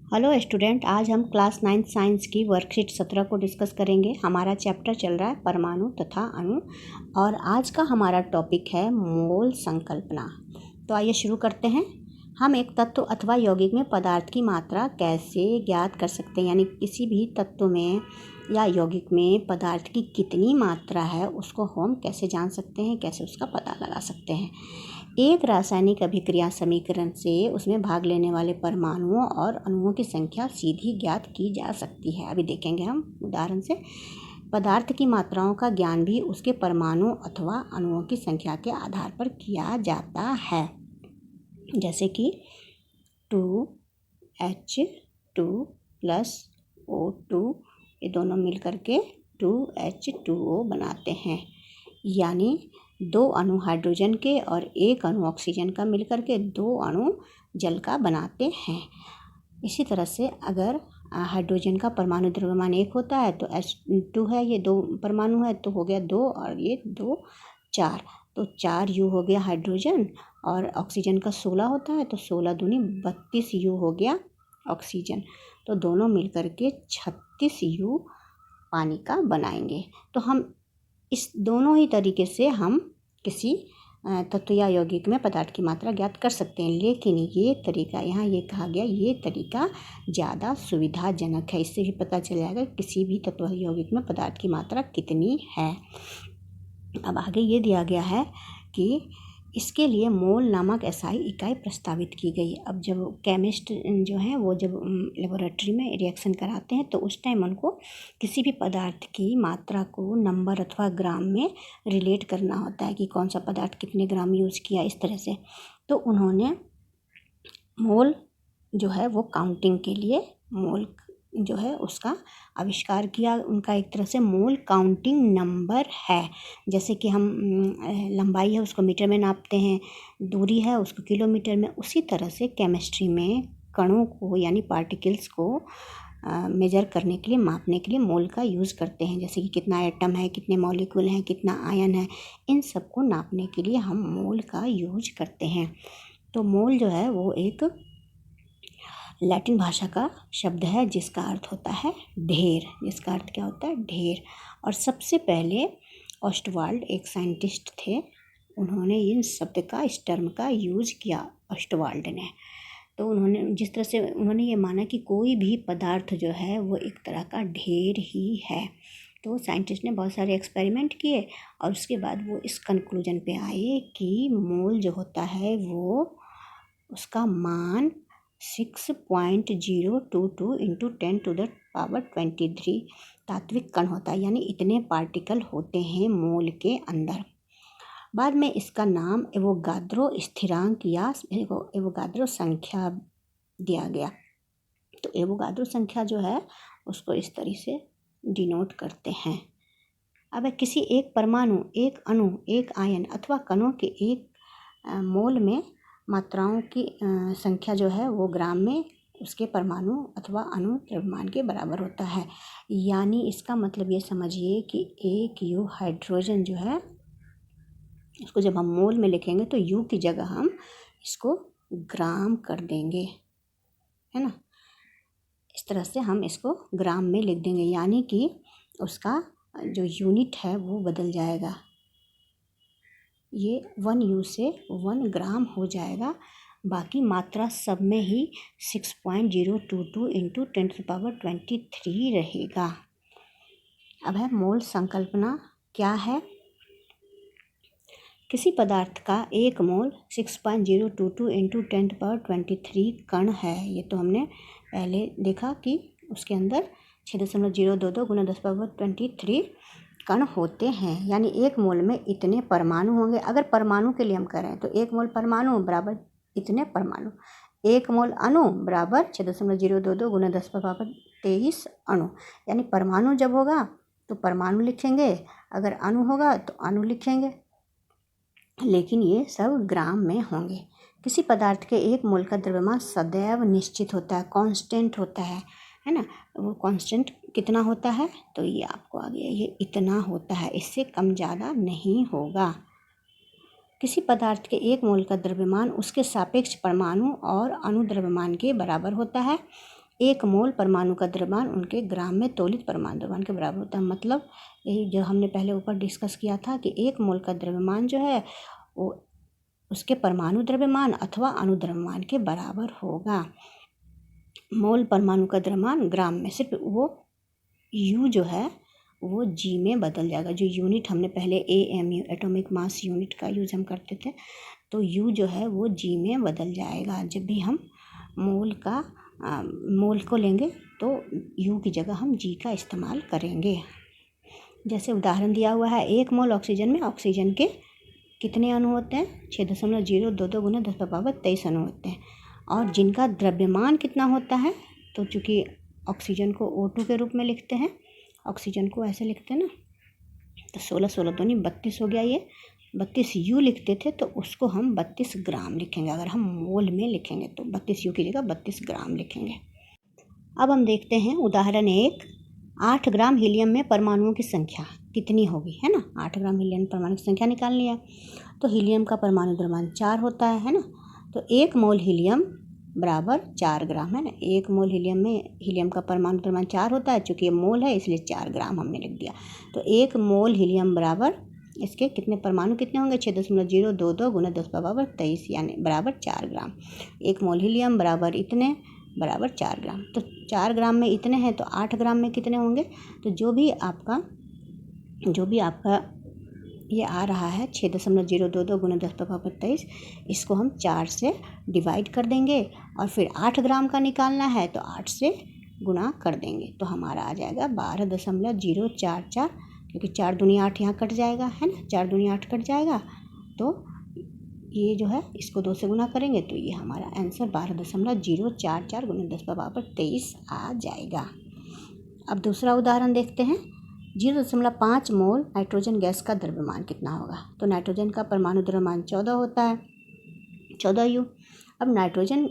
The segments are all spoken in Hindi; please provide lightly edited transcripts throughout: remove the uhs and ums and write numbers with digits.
हेलो स्टूडेंट, आज हम क्लास 9 साइंस की वर्कशीट 17 को डिस्कस करेंगे। हमारा चैप्टर चल रहा है परमाणु तथा अणु और आज का हमारा टॉपिक है मोल संकल्पना। तो आइए शुरू करते हैं। हम एक तत्व अथवा यौगिक में पदार्थ की मात्रा कैसे ज्ञात कर सकते हैं, यानी किसी भी तत्व में या यौगिक में पदार्थ की कितनी मात्रा है उसको हम कैसे जान सकते हैं, कैसे उसका पता लगा सकते हैं। एक रासायनिक अभिक्रिया समीकरण से उसमें भाग लेने वाले परमाणुओं और अणुओं की संख्या सीधी ज्ञात की जा सकती है। अभी देखेंगे हम उदाहरण से। पदार्थ की मात्राओं का ज्ञान भी उसके परमाणु अथवा अणुओं की संख्या के आधार पर किया जाता है, जैसे कि 2H2 + O2 ये दोनों मिलकर के 2H2O बनाते हैं, यानी 2 अणु हाइड्रोजन के और 1 अणु ऑक्सीजन का मिलकर के 2 अणु जल का बनाते हैं। इसी तरह से अगर हाइड्रोजन का परमाणु द्रव्यमान 1 होता है तो H2 है, ये 2 परमाणु है तो हो गया 2 और ये 2 4, तो 4U हो गया हाइड्रोजन और ऑक्सीजन का 16 होता है तो 16 दूनी 32U हो गया ऑक्सीजन, तो दोनों मिलकर के 36U पानी का बनाएंगे। तो हम इस दोनों ही तरीके से हम किसी तत्व या यौगिक में पदार्थ की मात्रा ज्ञात कर सकते हैं, लेकिन ये तरीका यहाँ ये कहा गया ये तरीका ज़्यादा सुविधाजनक है। इससे भी पता चल जाएगा किसी भी तत्व या यौगिक में पदार्थ की मात्रा कितनी है। अब आगे ये दिया गया है कि इसके लिए मोल नामक एसआई इकाई प्रस्तावित की गई। अब जब केमिस्ट जो हैं वो जब लेबोरेटरी में रिएक्शन कराते हैं तो उस टाइम उनको किसी भी पदार्थ की मात्रा को नंबर अथवा ग्राम में रिलेट करना होता है कि कौन सा पदार्थ कितने ग्राम यूज़ किया, इस तरह से। तो उन्होंने मोल जो है वो काउंटिंग के लिए मोल जो है उसका आविष्कार किया। उनका एक तरह से मोल काउंटिंग नंबर है। जैसे कि हम लंबाई है उसको मीटर में नापते हैं, दूरी है उसको किलोमीटर में, उसी तरह से केमिस्ट्री में कणों को यानी पार्टिकल्स को मेजर करने के लिए, मापने के लिए मोल का यूज़ करते हैं। जैसे कि कितना एटम है, कितने मॉलिक्यूल हैं, कितना आयन है, इन सब को नापने के लिए हम मोल का यूज करते हैं। तो मोल जो है वो एक लैटिन भाषा का शब्द है जिसका अर्थ होता है ढेर। जिसका अर्थ क्या होता है? ढेर। और सबसे पहले ऑस्टवाल्ड एक साइंटिस्ट थे, उन्होंने इन शब्द का, इस टर्म का यूज़ किया ऑस्टवाल्ड ने। तो उन्होंने जिस तरह से उन्होंने ये माना कि कोई भी पदार्थ जो है वो एक तरह का ढेर ही है। तो साइंटिस्ट ने बहुत सारे एक्सपेरिमेंट किए और उसके बाद वो इस कंक्लूजन पे आए कि मोल जो होता है वो उसका मान 6.022 × 10⁻23 तात्विक कण होता है, यानी इतने पार्टिकल होते हैं मोल के अंदर। बाद में इसका नाम एवोगाद्रो स्थिरांक या एवोगाद्रो संख्या दिया गया। तो एवोगाद्रो संख्या जो है उसको इस तरह से डिनोट करते हैं। अब किसी एक परमाणु, एक अणु, एक आयन अथवा कणों के एक मोल में मात्राओं की संख्या जो है वो ग्राम में उसके परमाणु अथवा अणु द्रव्यमान के बराबर होता है। यानी इसका मतलब ये समझिए कि 1U हाइड्रोजन जो है इसको जब हम मोल में लिखेंगे तो U की जगह हम इसको ग्राम कर देंगे, है ना। इस तरह से हम इसको ग्राम में लिख देंगे, यानी कि उसका जो यूनिट है वो बदल जाएगा। ये 1U से 1 ग्राम हो जाएगा। बाकी मात्रा सब में ही 6.022 × 10⁻23 रहेगा। अब है मोल संकल्पना क्या है। किसी पदार्थ का एक मोल 6.022 × 10⁻23 कण है। ये तो हमने पहले देखा कि उसके अंदर 6.022 × 10⁻23 कण होते हैं, यानी एक मोल में इतने परमाणु होंगे। अगर परमाणु के लिए हम करें तो एक मोल परमाणु बराबर इतने परमाणु, एक मोल अणु बराबर 6.022 × 10⁻23 अणु। यानी परमाणु जब होगा तो परमाणु लिखेंगे, अगर अणु होगा तो अणु लिखेंगे, लेकिन ये सब ग्राम में होंगे। किसी पदार्थ के एक मोल का द्रव्यमान सदैव निश्चित होता है, कांस्टेंट होता है ना। वो कांस्टेंट कितना होता है तो ये आपको आ गया, ये इतना होता है, इससे कम ज़्यादा नहीं होगा। किसी पदार्थ के एक मोल का द्रव्यमान उसके सापेक्ष परमाणु और अणु द्रव्यमान के बराबर होता है। 1 मोल परमाणु का द्रव्यमान उनके ग्राम में तोलित परमाणु द्रव्यमान के बराबर होता है। मतलब यही जो हमने पहले ऊपर डिस्कस किया था कि 1 मोल का द्रव्यमान जो है वो उसके परमाणु द्रव्यमान अथवा अणुद्रव्यमान के बराबर होगा। मोल परमाणु का द्रव्यमान ग्राम में सिर्फ वो यू जो है वो जी में बदल जाएगा। जो यूनिट हमने पहले AMU एटॉमिक मास यूनिट का यूज़ हम करते थे, तो यू जो है वो जी में बदल जाएगा। जब भी हम मोल को लेंगे तो यू की जगह हम जी का इस्तेमाल करेंगे। जैसे उदाहरण दिया हुआ है, 1 मोल ऑक्सीजन में ऑक्सीजन के कितने अणु होते हैं? 6.022 गुना 10⁻23 अणु होते हैं। और जिनका द्रव्यमान कितना होता है, तो चूँकि ऑक्सीजन को O2 के रूप में लिखते हैं, ऑक्सीजन को ऐसे लिखते हैं ना, तो 16 दूनी 32 हो गया। ये 32 यू लिखते थे तो उसको हम 32 ग्राम लिखेंगे। अगर हम मोल में लिखेंगे तो 32 यू की जगह 32 ग्राम लिखेंगे। अब हम देखते हैं उदाहरण 1। 8 ग्राम हीलियम में परमाणुओं की संख्या कितनी होगी, है ना। 8 ग्राम हीलियम परमाणु की संख्या निकालनी है। तो हीलियम का परमाणु द्रव्यमान 4 होता है ना। तो 1 मोल हीलियम बराबर 4 ग्राम, है ना। 1 मोल हीलियम में हीलियम का परमाणु द्रव्यमान 4 होता है। चूँकि ये मोल है इसलिए 4 ग्राम हमने लिख दिया। तो 1 मोल हीलियम बराबर इसके कितने परमाणु कितने होंगे? 6.022 गुना 10⁻23 यानी बराबर 4 ग्राम। 1 मोल हीलियम बराबर इतने बराबर 4 ग्राम। तो 4 ग्राम में इतने हैं तो 8 ग्राम में कितने होंगे? तो जो भी आपका ये आ रहा है 6.022 गुना 10⁻23, इसको हम 4 से डिवाइड कर देंगे और फिर 8 ग्राम का निकालना है तो 8 से गुना कर देंगे तो हमारा आ जाएगा 12.044, क्योंकि 4 दूनी 8 यहाँ कट जाएगा, है ना। 4 दूनी 8 कट जाएगा तो ये जो है इसको 2 से गुना करेंगे तो ये हमारा आंसर 12.044 गुना 10⁻23 आ जाएगा। अब दूसरा उदाहरण देखते हैं। 0.5 मोल नाइट्रोजन गैस का द्रव्यमान कितना होगा? तो नाइट्रोजन का परमाणु द्रव्यमान 14 होता है, 14 यू। अब नाइट्रोजन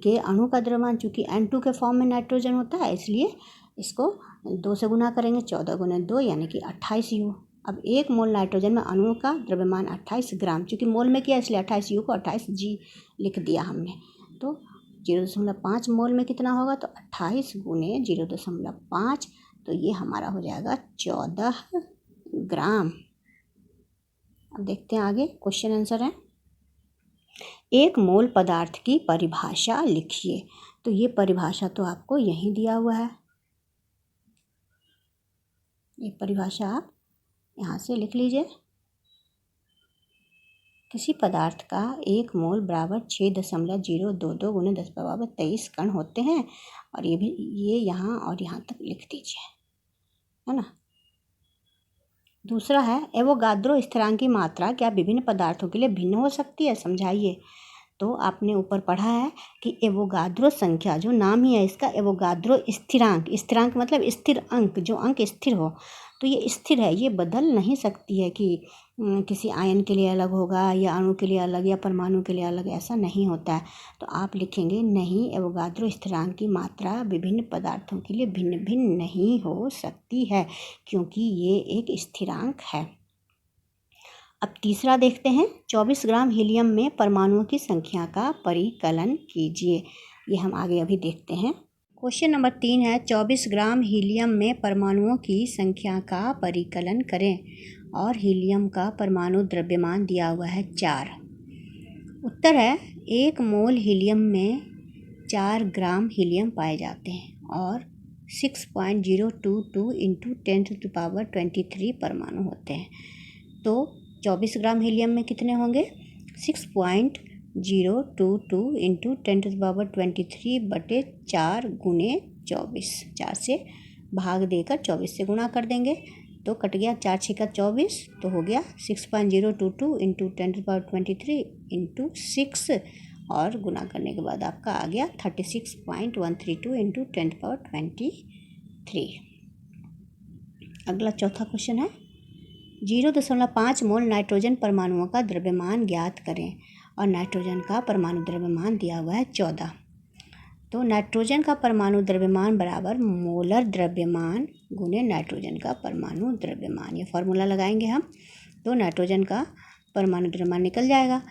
के अणु का द्रव्यमान चूँकि N2 के फॉर्म में नाइट्रोजन होता है इसलिए इसको 2 से गुना करेंगे, 14 गुना 2 यानी कि 28 यू। अब 1 मोल नाइट्रोजन में अणु का द्रव्यमान 28 ग्राम, चूँकि मोल में किया इसलिए 28 यू को 28 जी लिख दिया हमने। तो 0.5 मोल में कितना होगा? तो 28 गुने 0.5, तो ये हमारा हो जाएगा 14 ग्राम। अब देखते हैं आगे क्वेश्चन आंसर है। 1 मोल पदार्थ की परिभाषा लिखिए। तो ये परिभाषा तो आपको यहीं दिया हुआ है, ये परिभाषा आप यहाँ से लिख लीजिए। किसी पदार्थ का 1 मोल बराबर 6.022 गुना 10⁻23 कण होते हैं, और ये यहाँ और यहाँ तक लिख दीजिए, है ना। दूसरा है, एवोगाद्रो स्थिरांक की मात्रा क्या विभिन्न पदार्थों के लिए भिन्न हो सकती है? समझाइए। तो आपने ऊपर पढ़ा है कि एवोगाद्रो संख्या, जो नाम ही है इसका एवोगाद्रो स्थिरांक, स्थिरांक मतलब स्थिर अंक, जो अंक स्थिर हो, तो ये स्थिर है, ये बदल नहीं सकती है कि किसी आयन के लिए अलग होगा या अणु के लिए अलग या परमाणु के लिए अलग, ऐसा नहीं होता है। तो आप लिखेंगे नहीं, एवोगाद्रो स्थिरांक की मात्रा विभिन्न पदार्थों के लिए भिन्न भिन्न नहीं हो सकती है क्योंकि ये एक स्थिरांक है। अब तीसरा देखते हैं। 24 ग्राम हीलियम में परमाणुओं की संख्या का परिकलन कीजिए। ये हम आगे अभी देखते हैं। क्वेश्चन नंबर 3 है, 24 ग्राम हीलियम में परमाणुओं की संख्या का परिकलन करें और हीलियम का परमाणु द्रव्यमान दिया हुआ है 4। उत्तर है 1 मोल हीलियम में 4 ग्राम हीलियम पाए जाते हैं और 6.022 इंटू 10⁻23 परमाणु होते हैं। तो 24 ग्राम हीलियम में कितने होंगे? 6.022 इंटू 10⁻23 बटे 4 गुने 24, 4 से भाग देकर 24 से गुणा कर देंगे तो कट गया 4 6 24, तो हो गया 6.022 इंटू 10⁻23 इंटू 6 और गुना करने के बाद आपका आ गया 36.132 इंटू 10⁻23। अगला चौथा क्वेश्चन है, 0.5 मोल नाइट्रोजन परमाणुओं का द्रव्यमान ज्ञात करें और नाइट्रोजन का परमाणु द्रव्यमान दिया हुआ है 14। तो नाइट्रोजन का परमाणु द्रव्यमान बराबर मोलर द्रव्यमान गुने नाइट्रोजन का परमाणु द्रव्यमान, ये फॉर्मूला लगाएंगे हम तो नाइट्रोजन का परमाणु द्रव्यमान निकल जाएगा।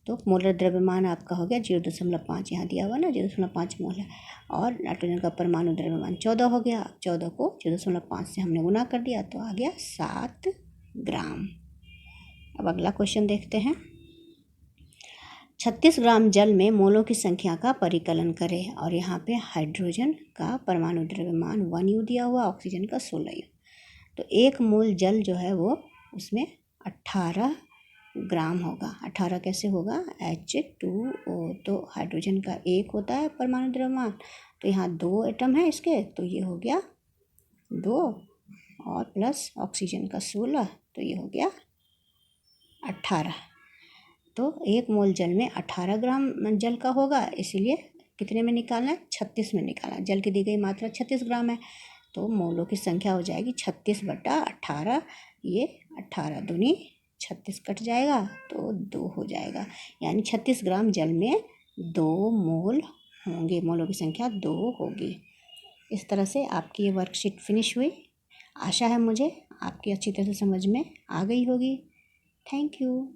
तो मोलर द्रव्यमान आपका हो गया 0.5, यहाँ दिया हुआ ना 0.5 मोल है, और नाइट्रोजन का परमाणु द्रव्यमान 14 हो गया। 14 को 0.5 से हमने गुना कर दिया तो आ गया 7 ग्राम। अब अगला क्वेश्चन देखते हैं। 36 ग्राम जल में मोलों की संख्या का परिकलन करें, और यहाँ पे हाइड्रोजन का परमाणु द्रव्यमान 1U दिया हुआ, ऑक्सीजन का 16U। तो 1 मोल जल जो है वो उसमें 18 ग्राम होगा। 18 कैसे होगा, H2O, तो हाइड्रोजन का 1 होता है परमाणु द्रव्यमान, तो यहाँ 2 एटम है इसके, तो ये हो गया 2 और प्लस ऑक्सीजन का 16, तो ये हो गया 18। तो 1 मोल जल में 18 ग्राम जल का होगा, इसीलिए कितने में निकालना है, 36 में निकालना। जल की दी गई मात्रा 36 ग्राम है, तो मोलों की संख्या हो जाएगी 36/18। ये 18 दूनी 36 कट जाएगा तो 2 हो जाएगा, यानी 36 ग्राम जल में 2 मोल होंगे, मोलों की संख्या 2 होगी। इस तरह से आपकी ये वर्कशीट फिनिश हुई। आशा है मुझे आपकी अच्छी तरह से समझ में आ गई होगी। Thank you.